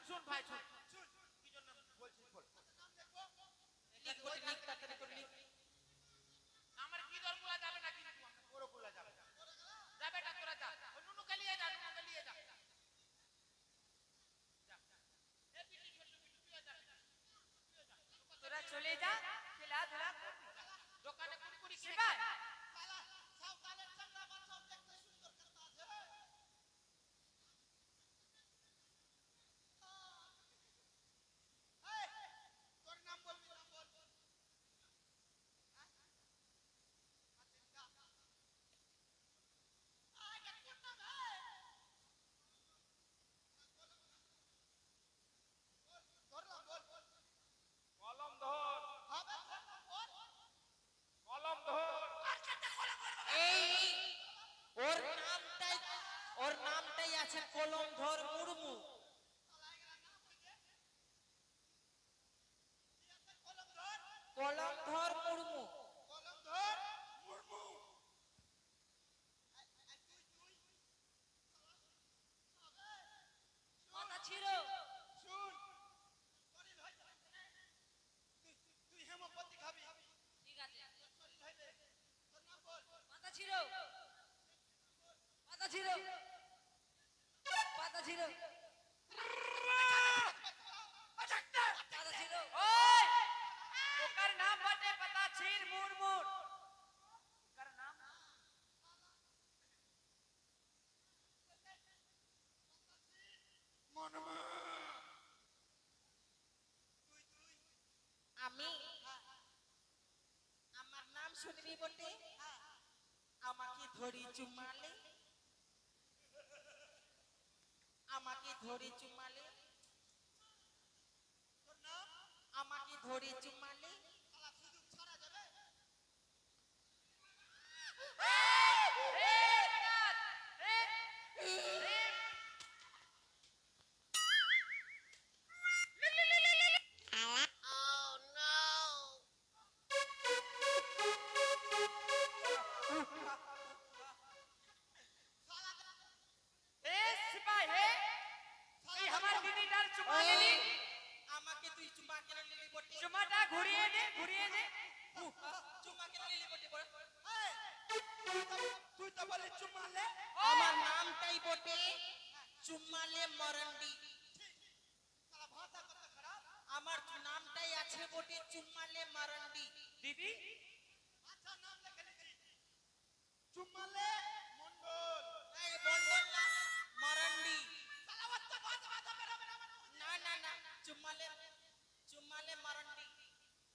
শুন ভাই শুন কি জন্য বলছিস বল লিখ বলতে লিখ তাড়াতাড়ি করে লিখ আমার কি দর গুলা যাবে না কিন্তু পুরো গুলা যাবে যাবে না তোরা যা নুনু কে নিয়ে যা তোরা চলে যা খেলাধুলা করবি দোকানে কুরকুরি খেবা ওর নামটাই আছে কলমধর মুর্মু কলমধর মুর্মু মাথা ছিল শুন তুই হেমপতি খাবি ঠিক আছে মাথা ছিল পাতা ছিল পাতা ছিল পাতা ছিল ওই ওকার নাম বটে পাতা ছিল মুরমুর ওকার নাম মনমা আমি আমার নাম শুনবি বটে আমাকে ধরি চুমালে আমাকে ধরে চুমালে আমাকে ধরে চুমালে আমার নামটাই বটে চুম্মালে মরন্ডি আমার নামটাই আছে বটে চুম্মালে মরন্ডি দিদি আচ্ছা নাম লিখে লিখি চুম্মালে মন্ডল এই মন্ডল না মরন্ডি না না না চুম্মালে চুম্মালে মরন্ডি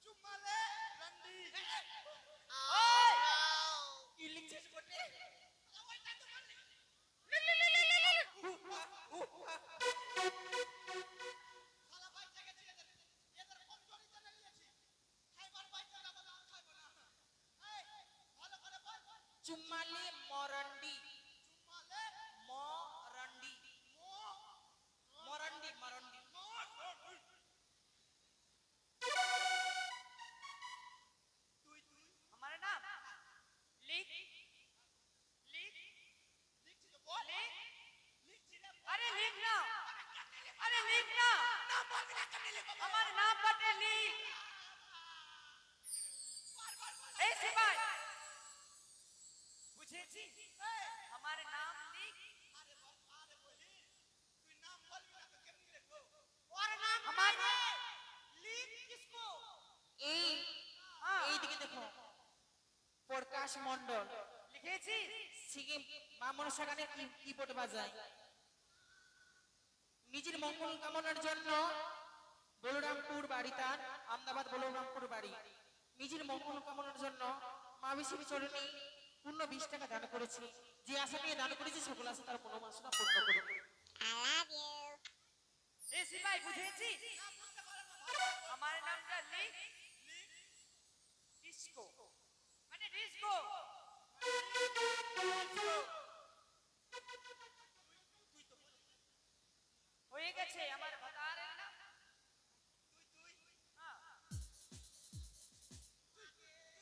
চুম্মালে রন্ডি ওই কি লিখছিস বটে চুম্মালে মরন্ডি মরন্ডি মরন্ডি মরন্ডি আমার নাম লিখ লিখ अरे लिख ना अरे लिख ना हमारे नाम बटे लिख ए सिपाही पूछे जी हमारे नाम लिख तू नाम बोल ना तो केमनी लिखो और नाम हमारे लिख किसको এই দিকে দেখো প্রকাশ মণ্ডল লিখেছি সিকিম মামন সাগানে কিবোর্ড বাজায় নিজের মঙ্গল কামনার জন্য বলরামপুর বাড়ি তার আহমেদাবাদ বলরামপুর বাড়ি নিজের মঙ্গল কামনার জন্য মা বিষ্ণু চরণে পূর্ণ 20 টাকা দান করেছে যে আশা নিয়ে দান করেছে সকল আশা তার মনোবাসনা পূর্ণ করুন আই লাভ ইউ এ সিপাই বুঝেছি আমার নামটা লিখ ডিস্কো মানে ডিস্কো হয়ে গেছে আমার ভাতারের নাম তুই হ্যাঁ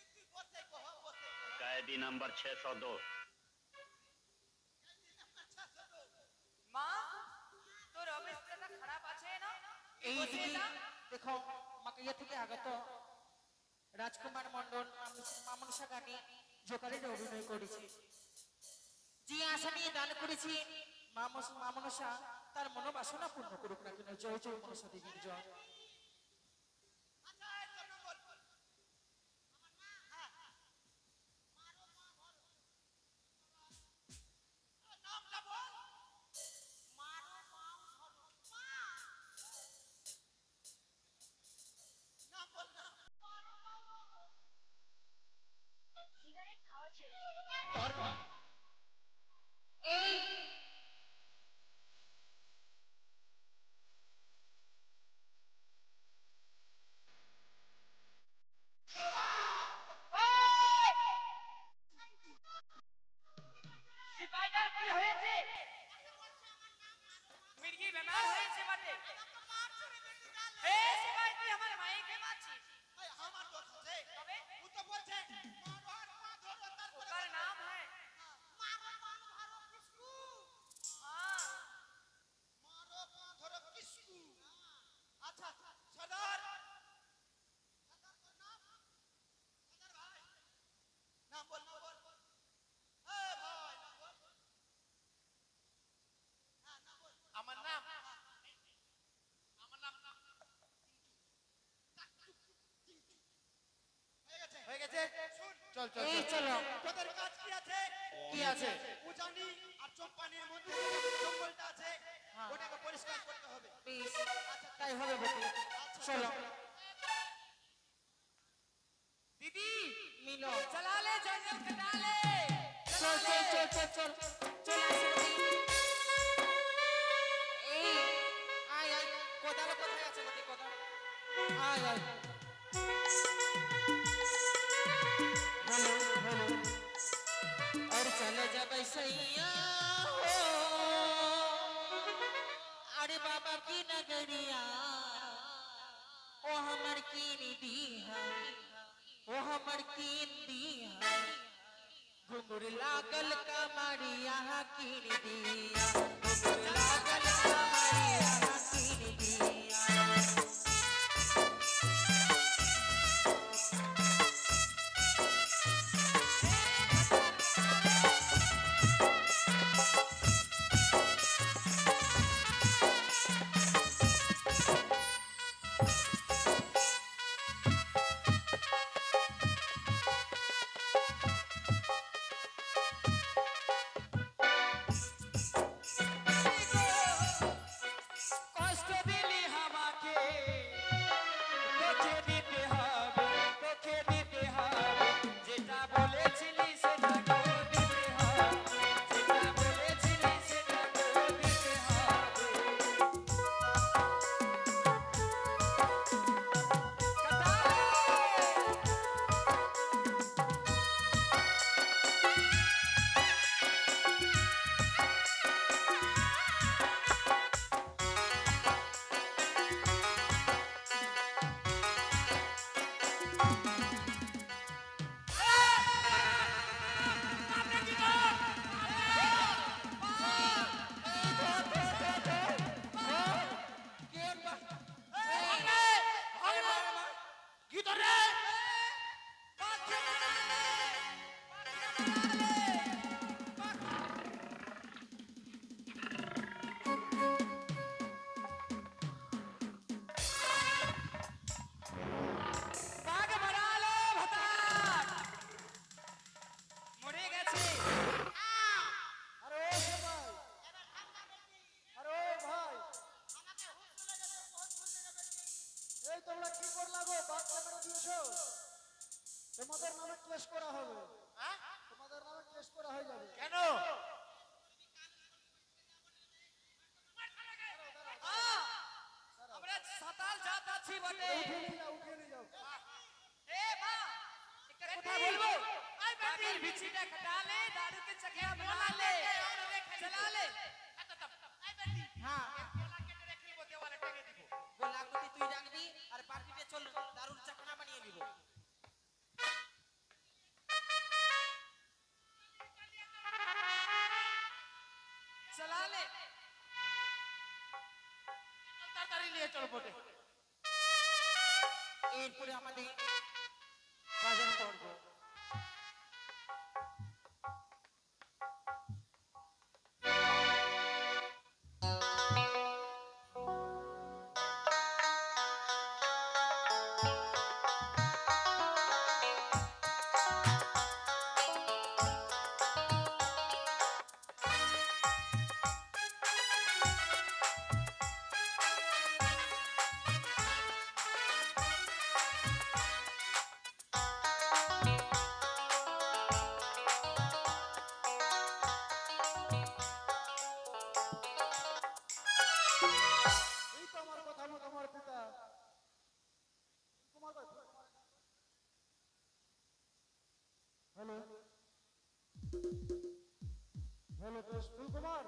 তুই বসে কহ বসে কায়দি নাম্বার 602 মা তোর অবস্থাটা খারাপ আছে এই দিকে দেখো মাকাইয়া থেকে আগত রাজকুমার মন্ডল মামনসা গানে জোকারের অভিনয় করেছে। যে আশা নিয়ে দান করেছি মামনসা তার মনোবাসনা পূর্ণ করুক না কেন। জয় জয় মনসা দেবীর জয়। চল চল এই চলো। তোদের কাজ কি আছে? কি আছে? উজানি আর চম্পানির মধ্যে যে জঙ্গলটা আছে ওটাকে পরিষ্কার করতে হবে। বেশ, তাই হবে বটে। চলো दीदी মিলো। चला ले जंगल कटा ले। চল চল চল চল চল চল আসো বটে। এই আয় আয় কোদাল কোথায় আছে বটে? কোদাল আয় আয়। हेलो हेलो और चले जाबे सैया हो अरे बाबा की नगरिया ओ हमर कीन दीहा ओ हमर कीन दीहा घुंघरू लागल कमरिया कीन दिया घुंघरू लागल कमरिया कीन दिया। কষ্ট দিলি আমাকে তোকে দিতে হবে তোকে দিতে হবে যেটা বলেছিলি সেটা করে দিতে হবে যেটা বলেছিলি সেটা করে দিতে হবে। বাঘ মারালে ভাতার মরে গেছে। আরে ও ভাই, আরে ও ভাই, এই তোমরা কি করলা গো? বাঘ ক্যামেরা দিয়েছো? তোমাদের নামে কেস করা হবে। তোমাদের নামে কেস করা হয়ে যাবে। কেন? আমরা সাতাল জাত আছি বটে। উঠিয়ে নিয়ে যাও, উঠিয়ে নিয়ে যাও। ए मां एक কথা বলবো আই বেটি বিচিটা কাটা ले दारू के चकिया बना ले चला ले আই বেটি হ্যাঁ গোলা কেটে রেখে দিব দেওয়ালে টেনে দিব। গোলাগুটি তুই রাখবি আর পার্টিতে চল দারুর চাকনা বানিয়ে নিব। चला ले ताড়াতাড়ি ले দিয়ে চলো বটে। এরপরে আমাদের বাজার পর্ব। এই তো আমার কথা মতো আমার পিতা কুমার ভাই। Hello hello Phulkumar,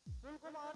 Phulkumar